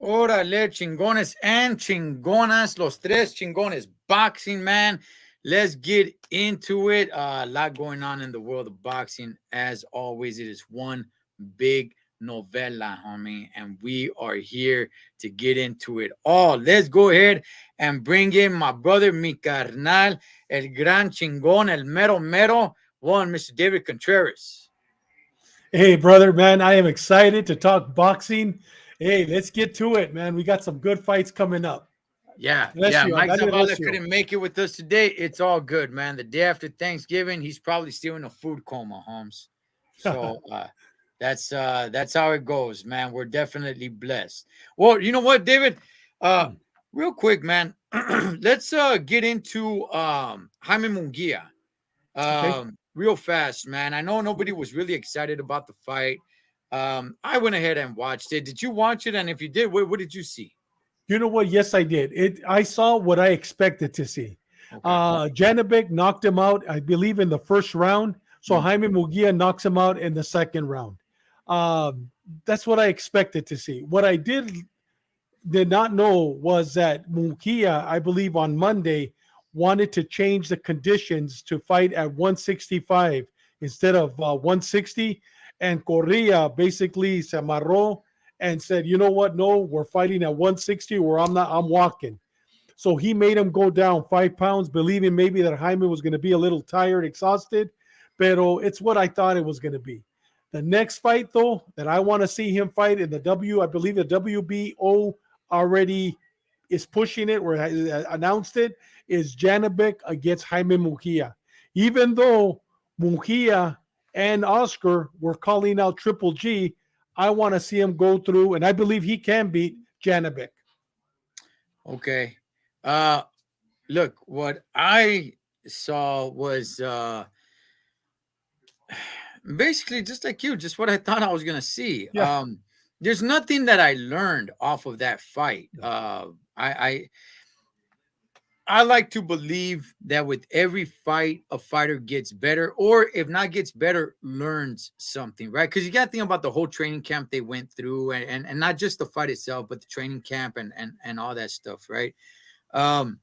Órale, chingones and chingonas, los tres chingones boxing, man. Let's get into it. A lot going on in the world of boxing. As always, it is one big novela, homie, and we are here to get into it all. Let's go ahead and bring in my brother, mi carnal, el gran chingón, el mero mero, one, Mr. David Contreras. Hey, brother, man, I am excited to talk boxing. Hey, let's get to it, man. We got some good fights coming up. Yeah. Bless you. Mike God Zavala bless you. couldn't make it with us today. It's all good, man. The day after Thanksgiving, he's probably still in a food coma, Holmes. So that's how it goes, man. We're definitely blessed. Well, you know what, David? Uh real quick, man. Let's get into Jaime Munguia. Okay. Real fast, man. I know nobody was really excited about the fight. I went ahead and watched it. Did you watch it? And if you did, what did you see? You know what? Yes, I did. I saw what I expected to see. Okay. Janabek knocked him out, I believe, in the first round. So Mm. Jaime Mugia knocks him out in the second round. That's what I expected to see. What I did not know was that Mugia, I believe, on Monday wanted to change the conditions to fight at 165 instead of 160. And Correa basically se amarró and said, you know what? No, we're fighting at 160 or I'm walking. So he made him go down 5 pounds, believing maybe that Jaime was going to be a little tired, exhausted. Pero it's what I thought it was going to be. The next fight, though, that I want to see him fight in I believe the WBO already is pushing it or has announced it, is Janabek against Jaime Mujia. Even though Mujia and Oscar were calling out Triple G, I want to see him go through, and I believe he can beat Janabek. Okay. Uh Look, what I saw was basically just like you, just what I thought I was gonna see. Yeah. There's nothing that I learned off of that fight. I I like to believe that with every fight, a fighter gets better, or if not gets better, learns something, right? Because you got to think about the whole training camp they went through, and not just the fight itself, but the training camp and all that stuff, right? Um,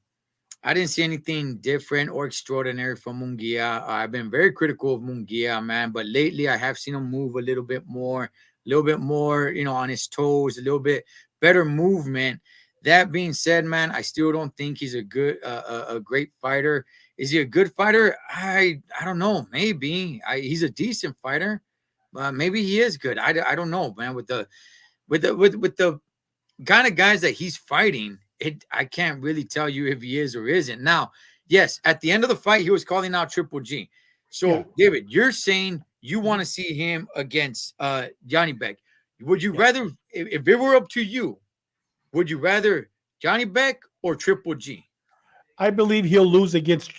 I didn't see anything different or extraordinary from Mungia. I've been very critical of Mungia, man, but lately I have seen him move a little bit more, on his toes, a little bit better movement. That being said, man, I still don't think he's a great fighter. Is he a good fighter? I don't know. Maybe he's a decent fighter. Maybe he is good. I don't know, man. With the kind of guys that he's fighting, I can't really tell you if he is or isn't. Now, yes, at the end of the fight, he was calling out Triple G. Yeah. So, David, you're saying you want to see him against Johnny Beck. Would you Yeah. rather, if it were up to you, would you rather Johnny Beck or Triple G? I believe he'll lose against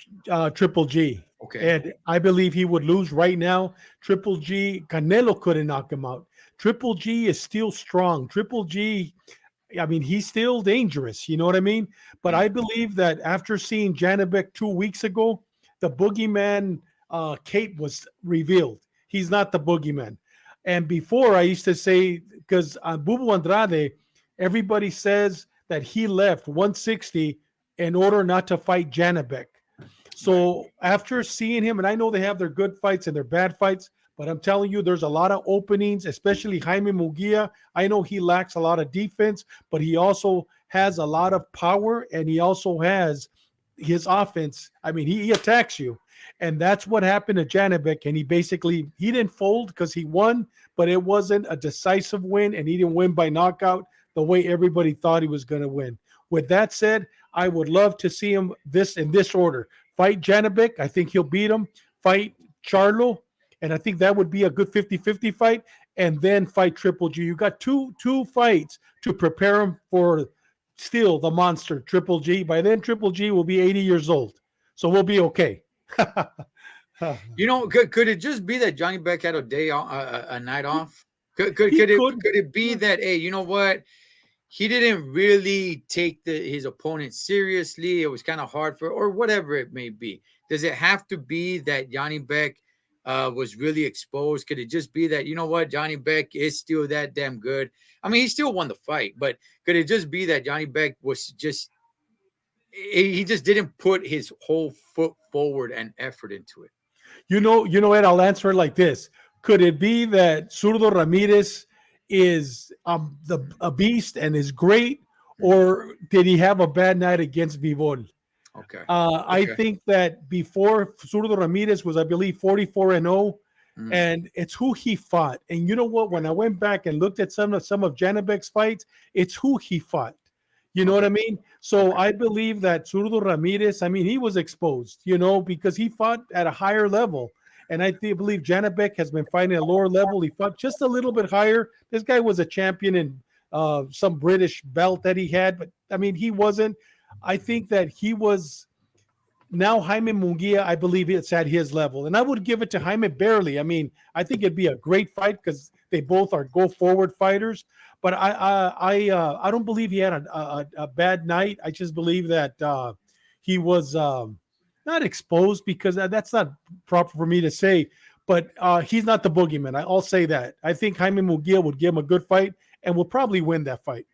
Triple G. Okay. And I believe he would lose right now. Triple G, Canelo couldn't knock him out. Triple G is still strong. Triple G, I mean, he's still dangerous. You know what I mean? But Mm. I believe that after seeing Janabek 2 weeks ago, the boogeyman cape was revealed. He's not the boogeyman. And before I used to say, because Bubu Andrade, everybody says that he left 160 in order not to fight Janabek. Right. So after seeing him, and I know they have their good fights and their bad fights, but I'm telling you, there's a lot of openings, especially Jaime Mugia. I know he lacks a lot of defense, but he also has a lot of power, and he also has his offense. I mean, he attacks you, and that's what happened to Janabek. And he didn't fold because he won, but it wasn't a decisive win, and he didn't win by knockout the way everybody thought he was going to win. With that said, I would love to see him in this order. Fight Janabek. I think he'll beat him. Fight Charlo. And I think that would be a good 50-50 fight. And then fight Triple G. You got two fights to prepare him for still the monster, Triple G. By then, Triple G will be 80 years old. So we'll be okay. Could it just be that Johnny Beck had a day, a night off? Could He could it could. could it be that, hey, you know what? He didn't really take his opponent seriously. It was kind of hard or whatever it may be. Does it have to be that Johnny Beck was really exposed? Could it just be that, you know what, Johnny Beck is still that damn good? I mean, he still won the fight, but could it just be that Johnny Beck was just he just didn't put his whole foot forward and effort into it? Ed, I'll answer it like this. Could it be that Zurdo Ramirez is a beast and is great, Mm, or did he have a bad night against Vivol? okay. I Okay. think that before Zurdo Ramirez was, I believe, 44-0, Mm, and it's who he fought. And you know what? When I went back and looked at some of Janabek's fights, it's who he fought. You know what okay. I mean? So Okay. I believe that Zurdo Ramirez, I mean, he was exposed, because he fought at a higher level. And believe Janabek has been fighting at a lower level. He fought just a little bit higher. This guy was a champion in some British belt that he had, but I mean, he wasn't. I think that he was. Now Jaime Munguia, I believe it's at his level, and I would give it to Jaime barely. I mean, I think it'd be a great fight because they both are go forward fighters. But I don't believe he had a bad night. I just believe that he was not exposed, because that's not proper for me to say. But he's not the boogeyman. I'll say that. I think Jaime Munguia would give him a good fight and will probably win that fight.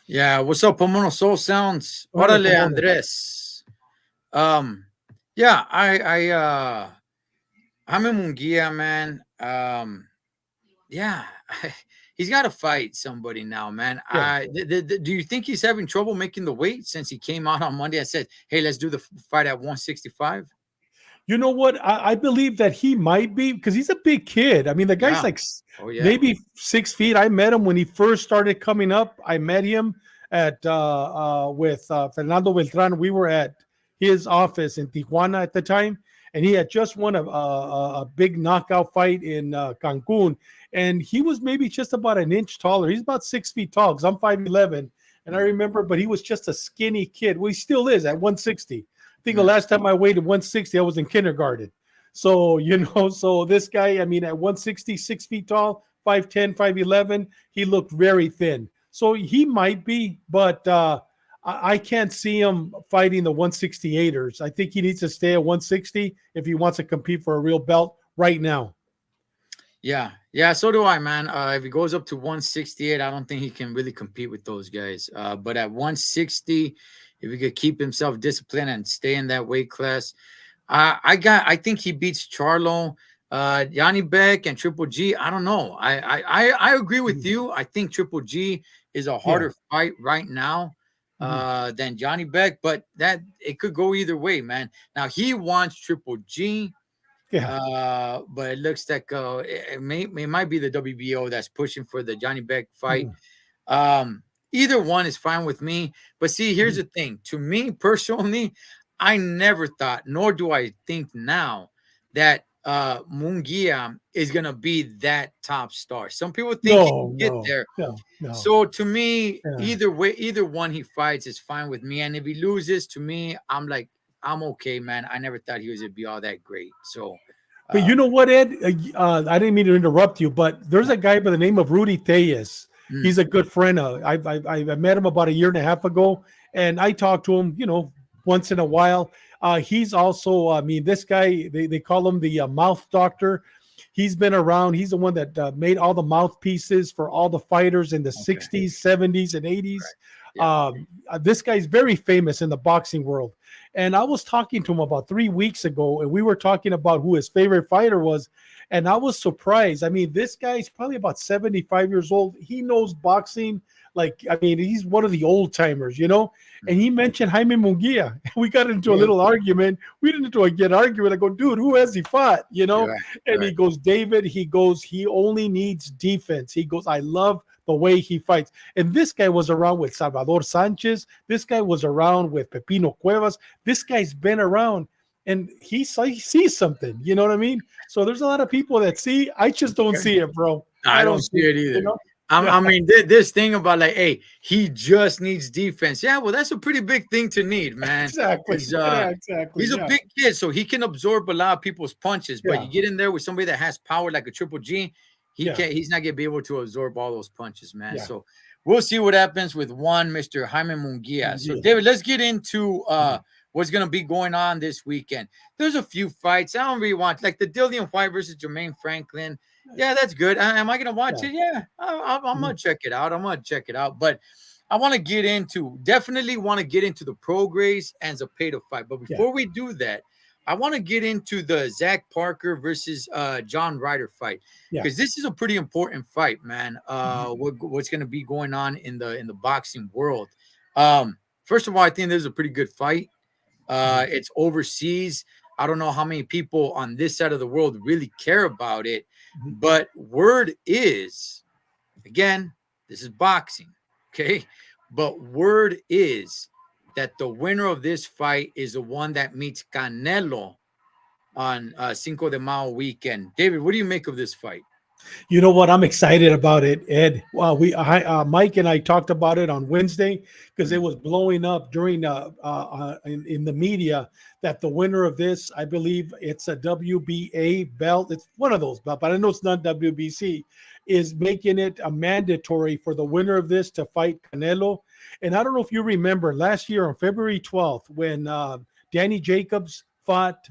Yeah. What's up, Pomono Soul Sounds? Órale, Orale, Pomona. Andres. Um, yeah, I'm a Mungia, man. Yeah, he's got to fight somebody now, man. Yeah. Do you think he's having trouble making the weight since he came out on Monday and said, "Hey, let's do the fight at 165"? You know what? I believe that he might be, because he's a big kid. I mean, the guy's Yeah. like Oh yeah. maybe 6 feet. I met him when he first started coming up. I met him at with Fernando Beltran. We were at his office in Tijuana at the time, and he had just won a big knockout fight in Cancun, and he was maybe just about an inch taller. He's about 6 feet tall because I'm 5'11", and I Mm, remember, but he was just a skinny kid. Well, he still is at 160. I think the mm. last time I weighed at 160, I was in kindergarten. So, so this guy, I mean, at 160, 6 feet tall, 5'10", 5'11", he looked very thin. So he might be, but I can't see him fighting the 168ers. I think he needs to stay at 160 if he wants to compete for a real belt right now. Yeah, yeah, so do I, man. If he goes up to 168, I don't think he can really compete with those guys. But at 160, if he could keep himself disciplined and stay in that weight class, I think he beats Charlo, Yanni Beck, and Triple G. I don't know. I agree with Mhm. you. I think Triple G is a Yeah. harder fight right now Mhm. than Johnny Beck, but that it could go either way, man. Now he wants Triple G. Yeah. But it looks like it might be the WBO that's pushing for the Johnny Beck fight. Mhm. Either one is fine with me. But see, here's Mhm. the thing. To me personally, I never thought, nor do I think now, that Mungia is gonna be that top star. Some people think he No, can get no, there. no, no. So to me, Yeah. either way, either one he fights is fine with me. And if he loses, to me, I'm like, I'm okay, man. I never thought he was gonna be all that great. So But uh, you know what, Ed? I didn't mean to interrupt you, but there's yeah. a guy by the name of Rudy Tellez. Mm, He's a good friend. I met him about a year and a half ago, and I talk to him, once in a while. He's also, I mean, this guy, they call him the mouth doctor. He's been around. He's the one that made all the mouthpieces for all the fighters in the okay. 60s, 70s, and Right. 80s. Yeah. This guy's very famous in the boxing world. And I was talking to him about 3 weeks ago, and we were talking about who his favorite fighter was. And I was surprised. I mean, this guy's probably about 75 years old. He knows boxing. Like, I mean, he's one of the old timers, And Mm, he mentioned Jaime Munguia. We got into a really? little argument. We didn't into a get argument. I go, dude, who has he fought? Right. And he Right. goes, David, he only needs defense. He goes, I love the way he fights. And this guy was around with Salvador Sanchez. This guy was around with Pepino Cuevas. This guy's been around, and he sees something. You know what I mean? So there's a lot of people that see. I just don't Okay. see it, bro. I I don't don't see see it. it either. Yeah. I mean, this thing about like, hey, he just needs defense. Yeah, well, that's a pretty big thing to need, man. Exactly. Because Yeah. Exactly. he's a Yeah. big kid, so he can absorb a lot of people's punches. But Yeah. you get in there with somebody that has power like a Triple G, he Yeah. can't. He's not gonna be able to absorb all those punches, man. Yeah. So we'll see what happens with one Mr. Jaime Munguia. So Yeah. David, let's get into what's gonna be going on this weekend. There's a few fights I don't really want, like the Dillian White versus Jermaine Franklin. Yeah, that's good. Am I gonna watch Yeah. it? Yeah, I'm Mhm. gonna check it out. I'm gonna check it out. But I want to get into definitely want to get into the Pro Grace and Zapata fight. But Yeah. before we do that, I want to get into the Zach Parker versus John Ryder fight Yeah. because this is a pretty important fight, man. Mhm. What's going to be going on in the boxing world? First of all, I think this is a pretty good fight. Mhm. It's overseas. I don't know how many people on this side of the world really care about it, Mhm. but word is, again, this is boxing, okay? But word is that the winner of this fight is the one that meets Canelo on Cinco de Mayo weekend. David, what do you make of this fight? You know what? I'm excited about it, Ed. Well, Mike and I talked about it on Wednesday because it Mm, was blowing up during in the media that the winner of this, I believe it's a WBA belt. It's one of those belts, but I know it's not WBC. Is making it a mandatory for the winner of this to fight Canelo. And I don't know if you remember last year on February 12th when Danny Jacobs fought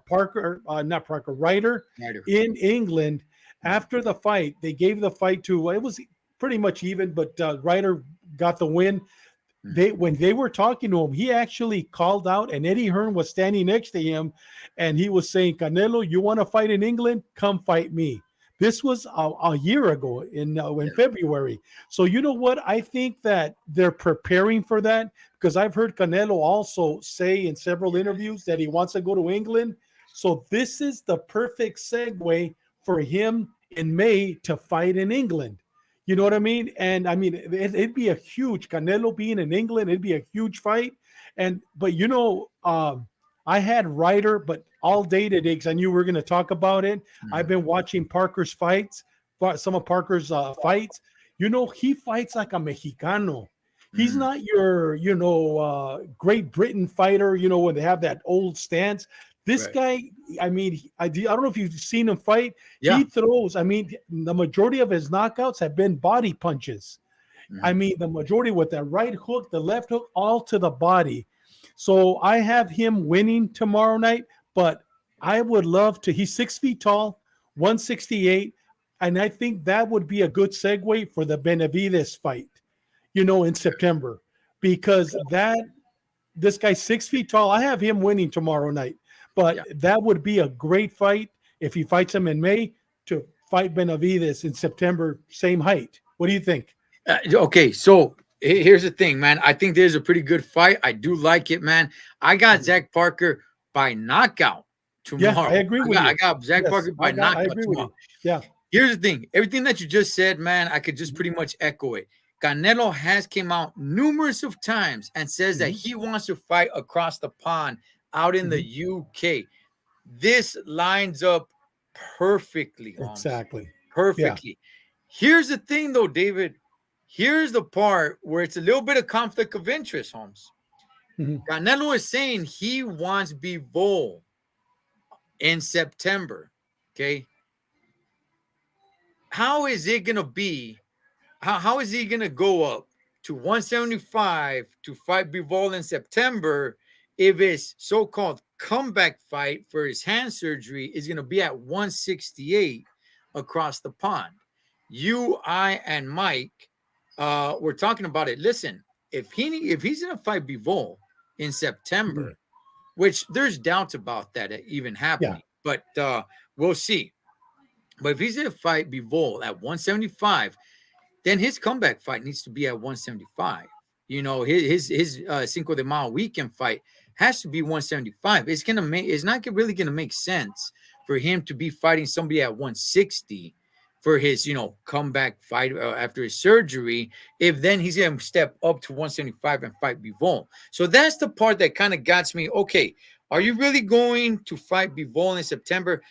Parker, not Parker, Ryder Ryder. in England. Mm, After the fight, they gave the fight to, it was pretty much even, but Ryder got the win. mm, When they were talking to him, he actually called out, and Eddie Hearn was standing next to him, and he was saying, "Canelo, you want to fight in England? Come fight me." This was a year ago in yeah, February. So you know what? I think that they're preparing for that because I've heard Canelo also say in several interviews that he wants to go to England. So this is the perfect segue for him in May to fight in England. You know what I mean? And I mean, it'd be a huge Canelo being in England. It'd be a huge fight. And but I had Ryder, but all day today because I knew we were going to talk about it. I've mm, been watching Parker's fights, some of Parker's fights. You know, he fights like a Mexicano. He's mm, not your, Great Britain fighter. You know, when they have that old stance. This right. guy, I mean, I don't know if you've seen him fight. Yeah. He throws. I mean, the majority of his knockouts have been body punches. I Mm, mean, the majority with that right hook, the left hook, all to the body. So I have him winning tomorrow night, but I would love to. He's 6 feet tall, 168. And I think that would be a good segue for the Benavides fight, in September, because this guy's 6 feet tall. I have him winning tomorrow night, but yeah. that would be a great fight if he fights him in May to fight Benavides in September, same height. What do you think? Okay, so here's the thing, man. I think there's a pretty good fight. I do like it, man. I got Mhm. Zach Parker by knockout Yeah, I tomorrow. agree I with got I you. got Zach Yes, Parker by I knockout agree with tomorrow. you. Yeah. Here's the thing. Everything that you just said, man, I could just Mhm. pretty much echo it. Canelo has came out numerous of times and says that Mhm. he wants to fight across the pond out in the Mhm. UK. This lines up perfectly, Holmes. Exactly. Yeah. Perfectly. Here's the thing, though, David. Here's the part where it's a little bit of conflict of interest, Holmes. Mhm. Canelo is saying he wants Bivol in September. Okay. How is it going to be? How is he going to go up to 175 to fight Bivol in September if his so called comeback fight for his hand surgery is going to be at 168 across the pond? You, I, and Mike were talking about it. Listen, if he's going to fight Bivol in Mhm. September, which there's doubts about that even Yeah. happening, but we'll see. But if he's going to fight Bivol at 175, then his comeback fight needs to be at 175. His Cinco de Mayo weekend fight has to be 175. It's not really gonna make sense for him to be fighting somebody at 160 for his comeback fight after his surgery. If then he's gonna step up to 175 and fight Bivol. So that's the part that kind of got me. Okay, are you really going to fight Bivol in September?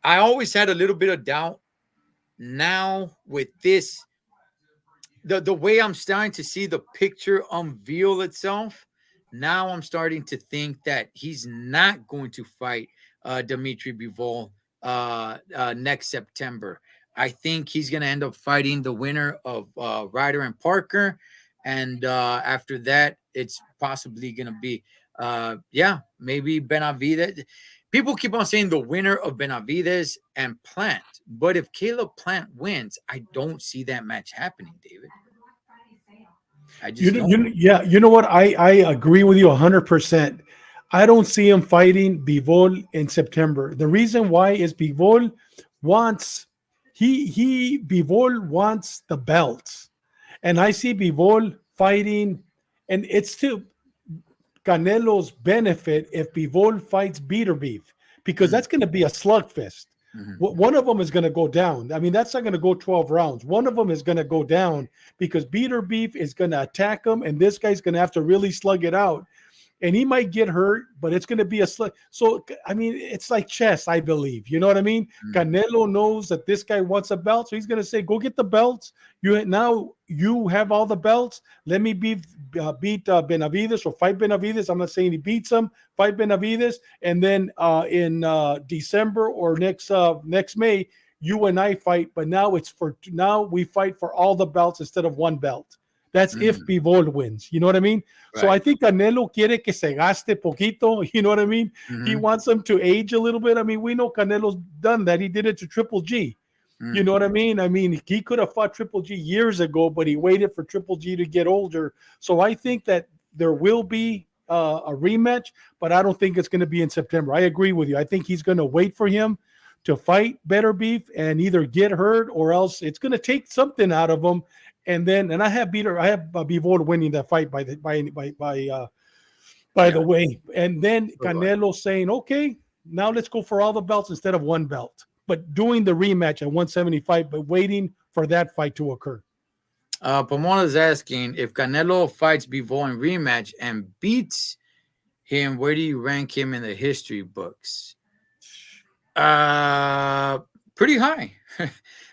I always had a little bit of doubt. Now with this, the way I'm starting to see the picture unveil itself, now I'm starting to think that he's not going to fight Dimitri Bivol next September. I think he's going to end up fighting the winner of Ryder and Parker, and after that, it's possibly gonna be. Yeah, maybe Benavides. People keep on saying the winner of Benavides and Plant, but if Caleb Plant wins, I don't see that match happening, David. I just don't. Yeah, you know what? I agree with you 100%. I don't see him fighting Bivol in September. The reason why is wants Bivol wants the belts, and I see Bivol fighting, and it's to Canelo's benefit if Bivol fights Beater Beef because Mm, that's going to be a slugfest. mhm, One of them is going to go down. I mean, that's not going to go 12 rounds. One of them is going to go down because Beater Beef is going to attack him, and this guy's going to have to really slug it out. And he might get hurt, but it's going to be a slug. So, I mean, it's like chess, I believe. You know what I mean? mm, Canelo knows that this guy wants a belt, so he's going to say, "Go get the belts. You have all the belts. Let me beat Benavides or fight Benavides. I'm not saying he beats him. Fight Benavides, and then in December or next May, you and I fight. But now we fight for all the belts instead of one belt. That's if mm. Bivol wins. You know what I mean? So I Right. think Canelo quiere que se gaste poquito. You know what I mean? He Mhm, wants him to age a little bit. I mean, we know Canelo's done that. He did it to Triple G. You mm. know what I mean? I mean, he could have fought Triple G years ago, but he waited for Triple G to get older. So I think that there will be a rematch, but I don't think it's going to be in September. I agree with you. I think he's going to wait for him to fight Better Beef and either get hurt or else it's going to take something out of him. And I have Bivol winning that fight by the Yeah. way. And then So do I. Canelo saying, okay, now let's go for all the belts instead of one belt. But doing the rematch at 175, but waiting for that fight to occur. Pomona's asking if Canelo fights Bivol in rematch and beats him, where do you rank him in the history books? Uh, Pretty high,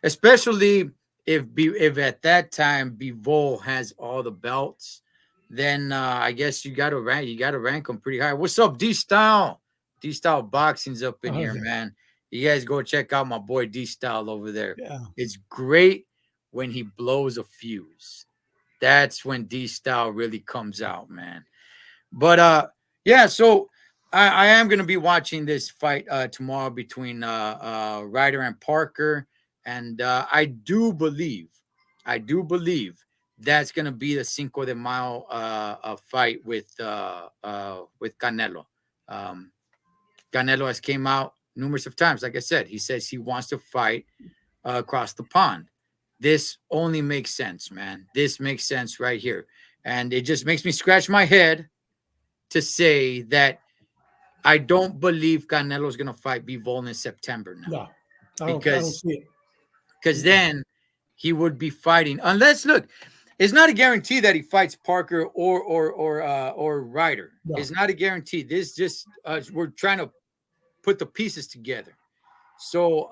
especially if at that time Bivol has all the belts. Then I guess you got to rank him pretty high. What's up, D Style? D Style Boxing's up in here, Okay. man. You guys go check out my boy D Style over there. Yeah. It's great when he blows a fuse. That's when D Style really comes out, man. But yeah, so I am gonna be watching this fight tomorrow between Ryder and Parker, and I do believe that's gonna be the Cinco de Mayo fight with Canelo. Um, Canelo has came out numerous of times. Like I said, he says he wants to fight across the pond. This only makes sense, man. This makes sense right here, and it just makes me scratch my head to say that I don't believe Canelo's gonna fight Bivol in September now No, I don't because see it. because Mm-mm. then he would be fighting unless look, it's not a guarantee that he fights Parker or Ryder. No. It's not a guarantee. This just we're trying to put the pieces together. So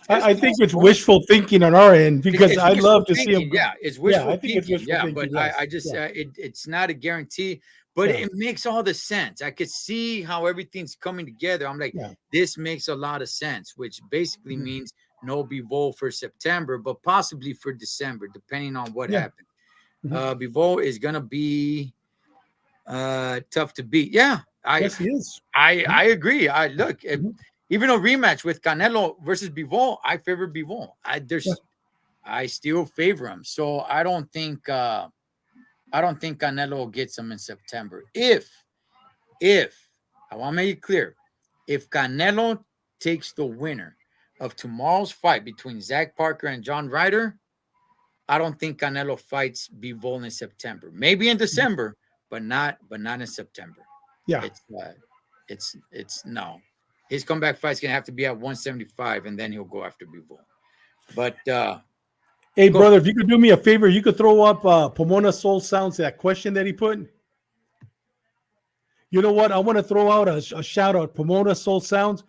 it's I think it's possible. wishful thinking on our end It's, because it's I wishful love to see him thinking. go. Yeah, it's Yeah, wishful I think it's thinking. wishful Yeah, thinking. but I Yes. just Yeah. it's not a guarantee, but Yeah. it makes all the sense. I could see how everything's coming together. I'm like, Yeah. this makes a lot of sense, which basically Mhm. means no Bivol for September, but possibly for December, depending on what Yeah. happens. Mhm. Bivol is gonna be tough to beat. Yeah, I Yes, he is. I Mhm. I agree. I look Mhm. even a rematch with Canelo versus Bivol, I favor Bivol. Yeah. I still favor him. So I don't think Canelo gets him in September. If I want to make it clear, if Canelo takes the winner of tomorrow's fight between Zach Parker and John Ryder, I don't think Canelo fights Bivol in September. Maybe in Mhm. December, but not in September. Yeah. It's no. His comeback fight's gonna have to be at 175, and then he'll go after Bivol. But Hey, go. brother, if you could do me a favor, you could throw up Pomona Soul Sounds, that question that he put. You know what? I want to throw out a shout out. Pomona Soul Sounds,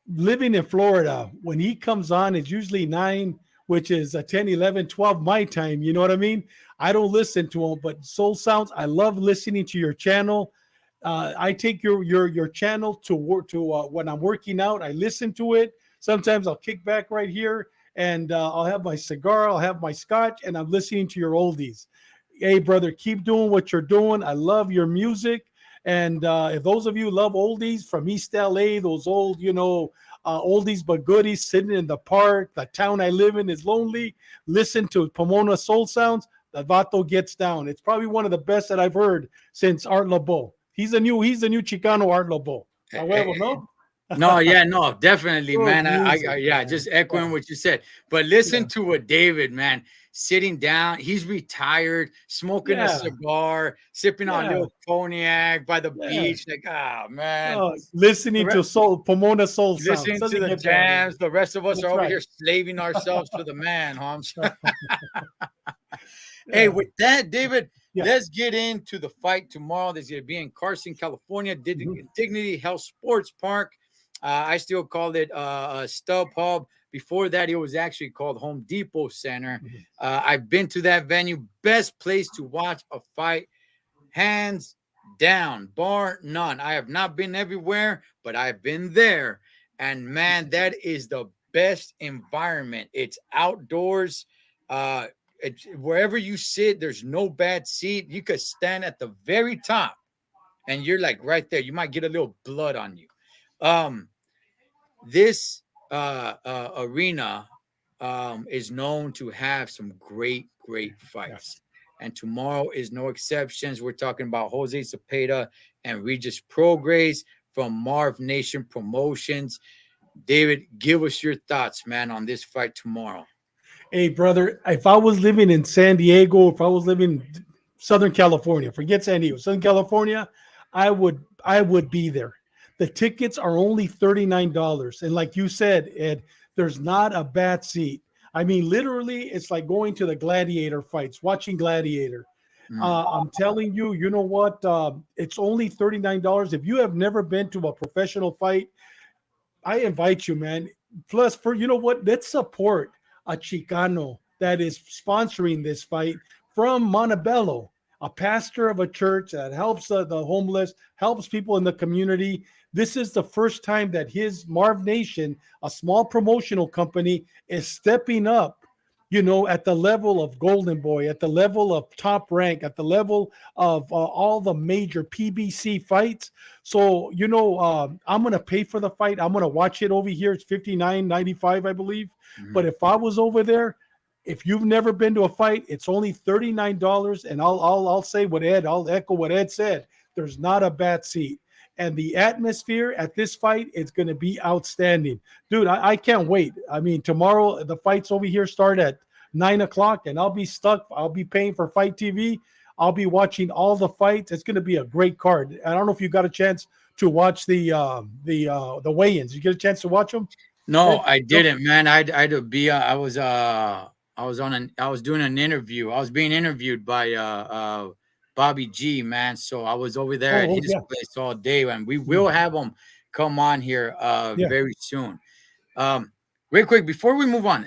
living in Florida, when he comes on, it's usually 9, which is 10, 11, 12 my time. You know what I mean? I don't listen to him, but Soul Sounds, I love listening to your channel. I take your channel to work to when I'm working out. I listen to it. Sometimes I'll kick back right here and I'll have my cigar, I'll have my scotch, and I'm listening to your oldies. Hey, brother, keep doing what you're doing. I love your music. And if those of you love oldies from East LA, those old, oldies but goodies, sitting in the park, the town I live in is lonely, listen to Pomona Soul Sounds. The Vato gets down. It's probably one of the best that I've heard since Art LeBeau. He's the new Chicano Art LeBeau. Eh, eh, However, eh, no? No, yeah, no, definitely, Good man. music, Yeah, man. just Yeah, echoing what you said. But yeah, listen to what David, man, sitting down. He's retired, smoking a yeah, cigar, sipping on a yeah, little cognac by the yeah. beach. Like, ah, man. Listening to Pomona Soul Sounds Listening to doesn't the get better than jams. that. The rest of us are That's over right. here slaving ourselves for the man, Holmes. Hey, Yeah, with that, David, yeah. let's get into the fight tomorrow. There's going to be in Carson, California, Mhm, Dignity Health Sports Park. I still call it Stub Hub. Before that, it was actually called Home Depot Center. mhm. I've been to that venue. Best place to watch a fight, hands down, bar none. I have not been everywhere, but I've been there. And man, that is the best environment. It's outdoors. Uh, it's wherever you sit, there's no bad seat. You could stand at the very top and you're like right there. You might get a little blood on you. Um, this arena is known to have some great fights. Yes. And tomorrow is no exceptions. We're talking about Jose Cepeda and Regis Prograis from Marv Nation Promotions. David, give us your thoughts, man, on this fight tomorrow. Hey, brother, if I was living in San Diego, if I was living in Southern California, forget San Diego, Southern California, I would be there. The tickets are only $39. And like you said, Ed, there's not a bad seat. I mean, literally, it's like going to the gladiator fights, watching Gladiator. Mm. I'm telling you, you know what? It's only $39. If you have never been to a professional fight, I invite you, man. Plus, for you know what, let's support a Chicano that is sponsoring this fight from Montebello, a pastor of a church that helps the homeless, helps people in the community. This is the first time that his Marv Nation, a small promotional company, is stepping up. At the level of Golden Boy, at the level of Top Rank, at the level of all the major PBC fights. So, I'm going to pay for the fight. I'm going to watch it over here. It's 59.95, I believe. But Mhm. if I was over there, if you've never been to a fight, it's only $39. And I'll say what I'll echo what Ed said. There's not a bad seat. And the atmosphere at this fight is going to be outstanding. Dude, I can't wait. I mean, tomorrow the fights over here start at 9 o'clock, and I'll be stuck. I'll be paying for Fight TV. I'll be watching all the fights. It's going to be a great card. I don't know if you got a chance to watch the weigh-ins. You get a chance to watch them? No, Ed? I No? didn't, man. I'd be I was doing an interview. I was being interviewed by Bobby G, man. So I was over there at Oh, his yeah. place all day, and we Mm, will have him come on here yeah. very soon. Um, real quick before we move on,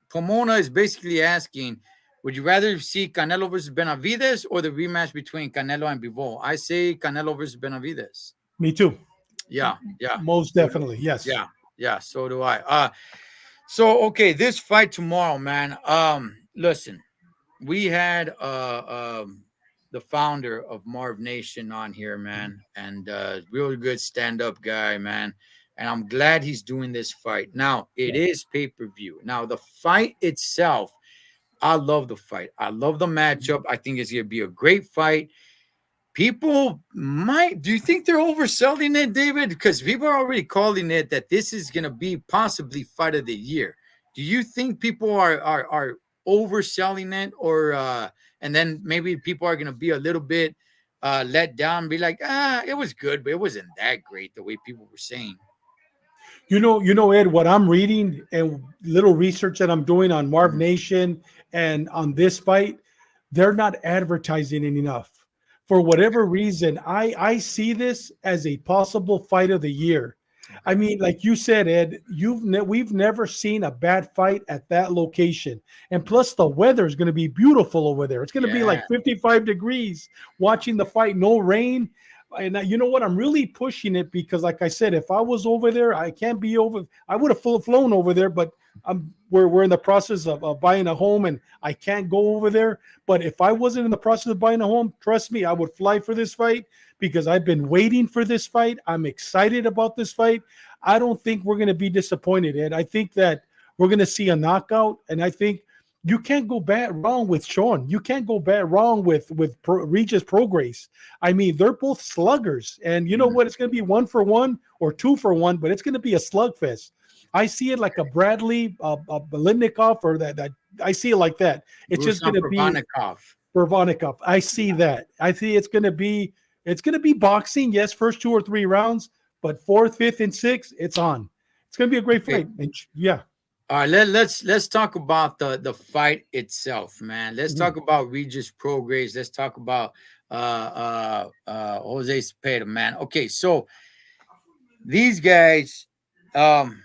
Pomona is basically asking, would you rather see Canelo versus Benavides or the rematch between Canelo and Bivol? I say Canelo versus Benavides. Me too. Yeah. Most So do, definitely. Yes. yeah, so do I. So okay, this fight tomorrow, man. Listen, we had the founder of Marv Nation on here, man, and really good stand-up guy, man. And I'm glad he's doing this fight. Now, it Yeah. is pay-per-view. Now, the fight itself, I love the fight. I love the matchup. I think it's gonna be a great fight. People might, do you think they're overselling it, David? Because people are already calling it that this is going to be possibly fight of the year. Do you think people are overselling it, or and then maybe people are going to be a little bit let down, be like, it was good, but it wasn't that great the way people were saying. Ed, what I'm reading and little research that I'm doing on Marv Mhm. Nation and on this fight, they're not advertising it enough. For whatever reason, I see this as a possible fight of the year. I Okay. mean, like you said, Ed, we've never seen a bad fight at that location, and plus the weather is going to be beautiful over there. It's going to be Yeah. like 55 degrees. Watching the fight, no rain. And you know what? I'm really pushing it because, like I said, if I was over there, I can't be over. I would have flown over there, but we're in the process of buying a home, and I can't go over there. But if I wasn't in the process of buying a home, trust me, I would fly for this fight because I've been waiting for this fight. I'm excited about this fight. I don't think we're going to be disappointed, Ed. I think that we're going to see a knockout, and I think you can't go bad wrong with Sean. You can't go bad wrong with Regis Prograis. I mean, they're both sluggers, and you know Mm. what? It's going to be 1-for-1 or 2-for-1, but it's going to be a slugfest. I see it like a Bradley, a Belitnikov, or that. I see it like that. It's just Ruslan going to be Pervanikov. Vervonikov. I see that. I see it's going to be boxing. Yes, first 2 or 3 rounds, but fourth, fifth, and sixth, it's on. It's going to be a great Okay. fight. And yeah. All right, let's talk about the fight itself, man. Let's Mhm. talk about Regis Prograis. Let's talk about Jose Cepeda, man. Okay, so these guys, um,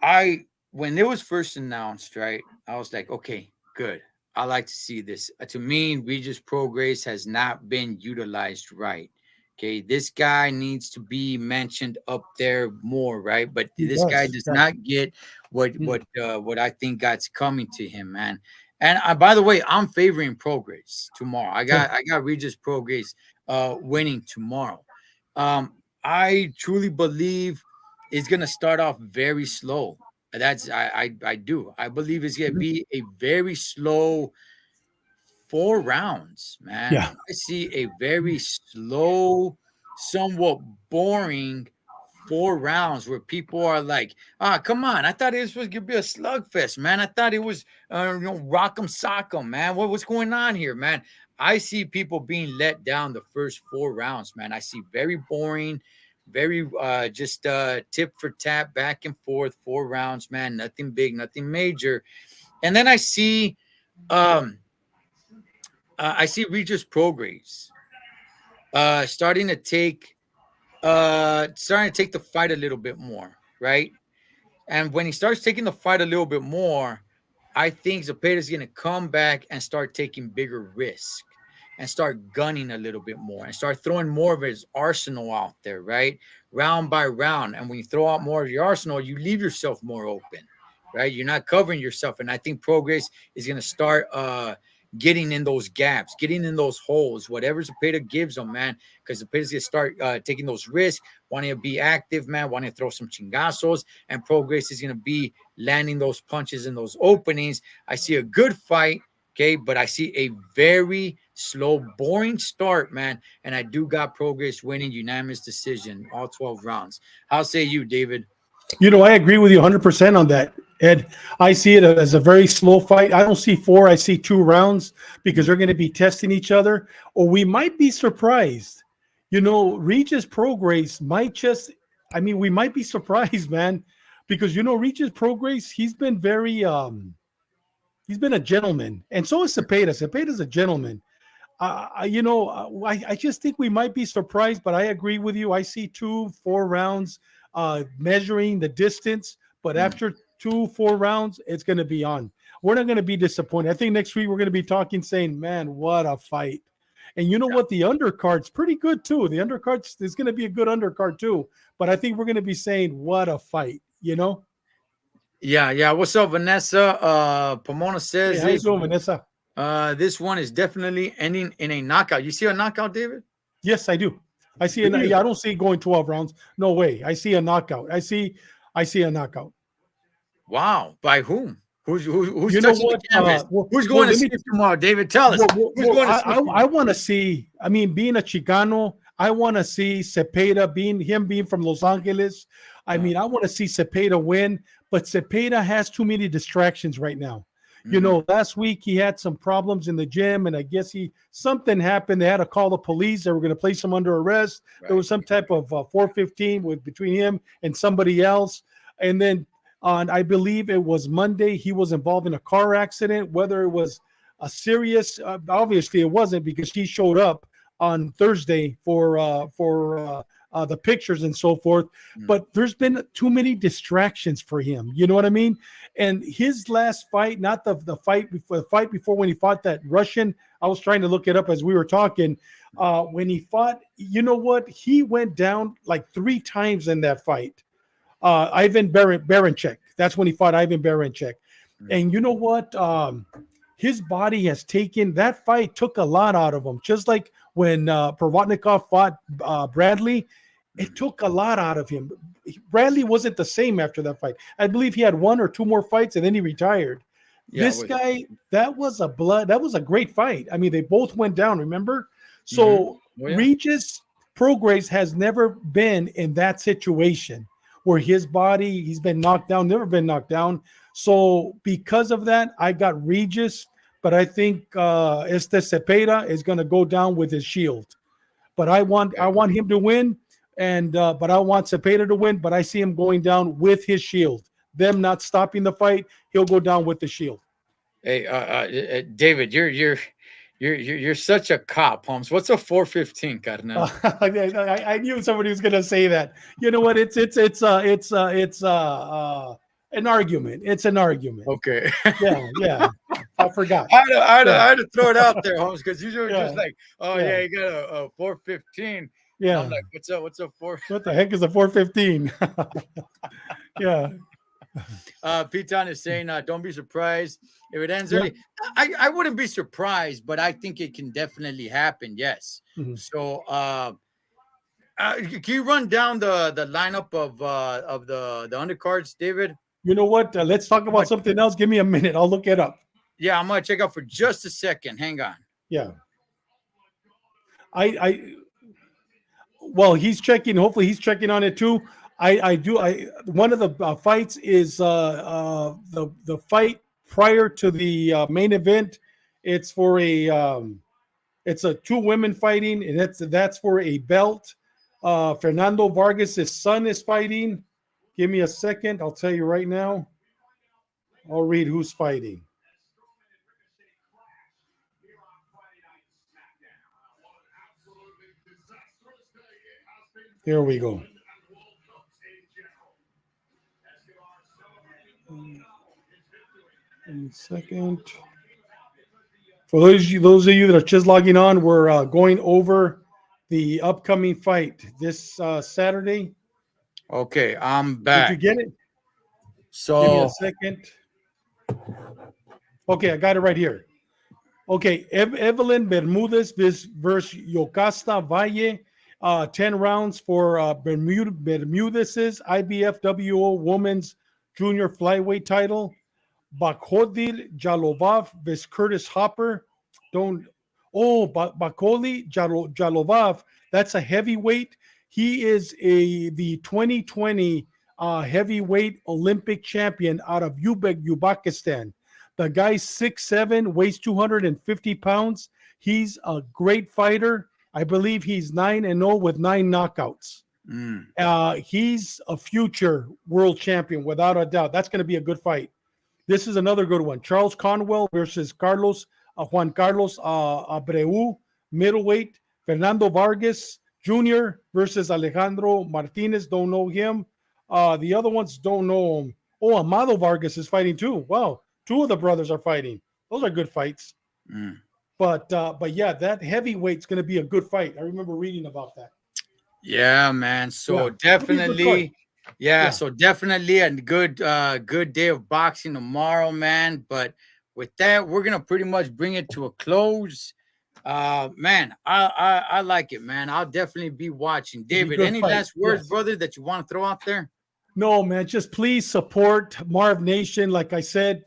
I when it was first announced, right, I was like, okay, good. I like to see this. To me, Regis Prograis has not been utilized right. Okay, this guy needs to be mentioned up there more, right? But He this guy does. does Yeah. not get what Mhm. what I think God's coming to him, man. And by the way, I'm favoring Prograis tomorrow. Okay. I got Regis Prograis winning tomorrow. Um, I truly believe it's gonna start off very slow. That's I do. I believe it's gonna Mhm. be a very slow 4 rounds, man. Yeah. I see a very slow, somewhat boring 4 rounds where people are like, ah, come on. I thought this was gonna be a slugfest, man. I thought it was rock'em sock'em, man. What's going on here, man? I see people being let down the first 4 rounds, man. I see very boring, very just tip for tap, back and forth, 4 rounds, man. Nothing big, nothing major. And then um I see Regis Prograis starting to take the fight a little bit more, right? And when he starts taking the fight a little bit more, I think Zepeda's going to come back and start taking bigger risk and start gunning a little bit more and start throwing more of his arsenal out there, right? Round by round. And when you throw out more of your arsenal, you leave yourself more open, right? You're not covering yourself. And I think Progress is going to start getting in those gaps, getting in those holes, whatever Zepeda gives them, man, because Zepeda's going to start taking those risks, wanting to be active, man, wanting to throw some chingazos, and Progress is going to be landing those punches in those openings. I see a good fight, okay, but I see a very slow, boring start, man, and I do got Progress winning unanimous decision, all 12 rounds. How say you, David? I agree with you 100% on that, Ed. I see it as a very slow fight. I don't see four, I see 2 rounds because they're going to be testing each other. Or we might be surprised. Regis Prograis might we might be surprised, man, because, Regis Prograis, he's been a gentleman. And so is Cepeda. Cepeda's a gentleman. I just think we might be surprised, but I agree with you. I see 2 4 rounds measuring the distance, but Mm. after 2 4 rounds, it's going to be on. We're not going to be disappointed. I think next week we're going to be talking, saying, "Man, what a fight!" And you know what? The undercard's pretty good too. The undercard is going to be a good undercard too. But I think we're going to be saying, "What a fight!" Yeah, yeah. What's up, Vanessa? Pomona Hey, says how you doing, Vanessa? this one is definitely ending in a knockout. You see a knockout, David? Yes, I do. I see. Do you? Yeah, I don't see it going 12 rounds. No way. I see a knockout. I see a knockout. Wow. By whom? Who's You know touching the what? canvas? Well, Who's well, going to let me. sleep tomorrow? David, tell us. Who's going to sleep I tomorrow? want to see. I mean, being a Chicano, I want to see Cepeda being from Los Angeles. I Uh, mean, I want to see Cepeda win, but Cepeda has too many distractions right now. mhm. Last week he had some problems in the gym, and I guess something happened. They had to call the police. They were going to place him under arrest. There Right. was some type of 415 between him and somebody else, and then on I believe it was Monday he was involved in a car accident. Whether it was a serious, obviously it wasn't because he showed up on Thursday for the pictures and so forth. Mm. But there's been too many distractions for him. You know what I mean? And his last fight, not the fight before when he fought that Russian. I was trying to look it up as we were talking. When he fought, you know what? He went down like 3 times in that fight. Ivan Baranchek. That's when he fought Ivan Barancek. Mm. And you know what? His body has taken that fight took a lot out of him. Just like when Provodnikov fought Bradley, it Mm. took a lot out of him. Bradley wasn't the same after that fight. I believe he had one or two more fights and then he retired. Yeah. This guy, that was a great fight. I mean, they both went down, remember? Mm-hmm. So Oh, yeah. Regis Prograis has never been in that situation where his body, he's been knocked down, never been knocked down. So because of that, I got Regis, but I think Este Cepeda is going to go down with his shield. But I Okay. want him to win, and but I want Cepeda to win. But I see him going down with his shield. Them not stopping the fight, he'll go down with the shield. Hey, David, you're such a cop, Holmes. What's a 415, Carnal? I knew somebody was going to say that. You know what? It's an argument. It's an argument. Okay. Yeah, yeah. I forgot. I Yeah, had to throw it out there, Holmes, because you were just yeah, like, oh yeah, yeah, you got a 415. And I'm yeah. like, what's up? What's up, four? What the heck is a 415? Yeah. Piton is saying, don't be surprised if it ends Yeah. early. I wouldn't be surprised, but I think it can definitely happen. Yes. Mhm. So, can you run down the lineup of the undercards, David? You know what? Let's talk I'm about gonna, something else. Give me a minute. I'll look it up. yeah, I'm gonna check out for just a second. Hang on. Yeah. I well, he's checking. Hopefully, he's checking on it too. I do. I one of the fights is the fight prior to the main event. It's for a it's a two women fighting, and that's for a belt. Fernando Vargas' son is fighting. Give me a second. I'll tell you right now. I'll read who's fighting. Here we go. 1 second. For those of you that are just logging on, we're going over the upcoming fight this Saturday. Okay, I'm Did you back. get it? Give me a So, second. Okay, I got it right here. Okay, Evelyn Bermudez versus Yocasta Valle. 10 rounds for Bermudez's IBFWO Women's Junior Flyweight title. Bakodil Jalovov vs. Curtis Hopper. Don't. Oh, Bakoli Jalovov. That's a heavyweight. He is the 2020 heavyweight Olympic champion out of Uzbekistan. The guy's 6'7", weighs 250 pounds. He's a great fighter. I believe he's 9-0 with 9 knockouts. mm, He's a future world champion without a doubt. That's going to be a good fight. This is another good one. Charles Conwell versus Juan Carlos Abreu, middleweight. Fernando Vargas Jr. versus Alejandro Martinez. Don't know him. The other ones don't know him. Oh, Amado Vargas is fighting too. Wow, two of the brothers are fighting. Those are good fights. mm. But yeah, that heavyweight's going to be a good fight. I remember reading about that. Yeah, man. Yeah, So it'll be a good card. definitely, yeah. Yeah. So definitely a good day of boxing tomorrow, man. But with that, we're gonna pretty much bring it to a close. Man, I like it, man. I'll definitely be watching. It'll be a David, good any fight. last words, Yes. brother, that you want to throw out there? No, man, just please support Marv Nation. Like I said,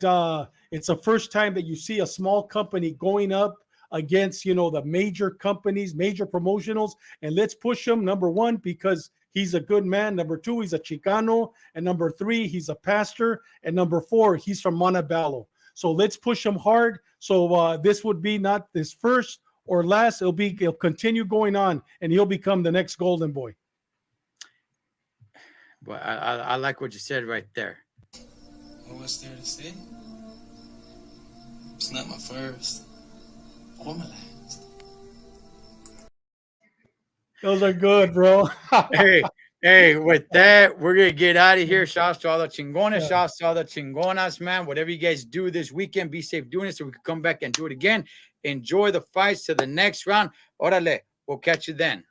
it's the first time that you see a small company going up against, the major companies, major promotionals, and let's push him. Number one, because he's a good man. Number two, he's a Chicano. And number three, he's a pastor. And number four, he's from Montebello. So let's push him hard. So this would be not his first or last. It'll continue going on, and he'll become the next golden boy. But I like what you said right there. What's there to say? It's not my first or my last. Those are good, bro. Hey, with that, we're gonna get out of here. Shouts to all the chingones, Yeah. shouts to all the chingonas, man. Whatever you guys do this weekend, be safe doing it so we can come back and do it again. Enjoy the fights to the next round. Orale, we'll catch you then.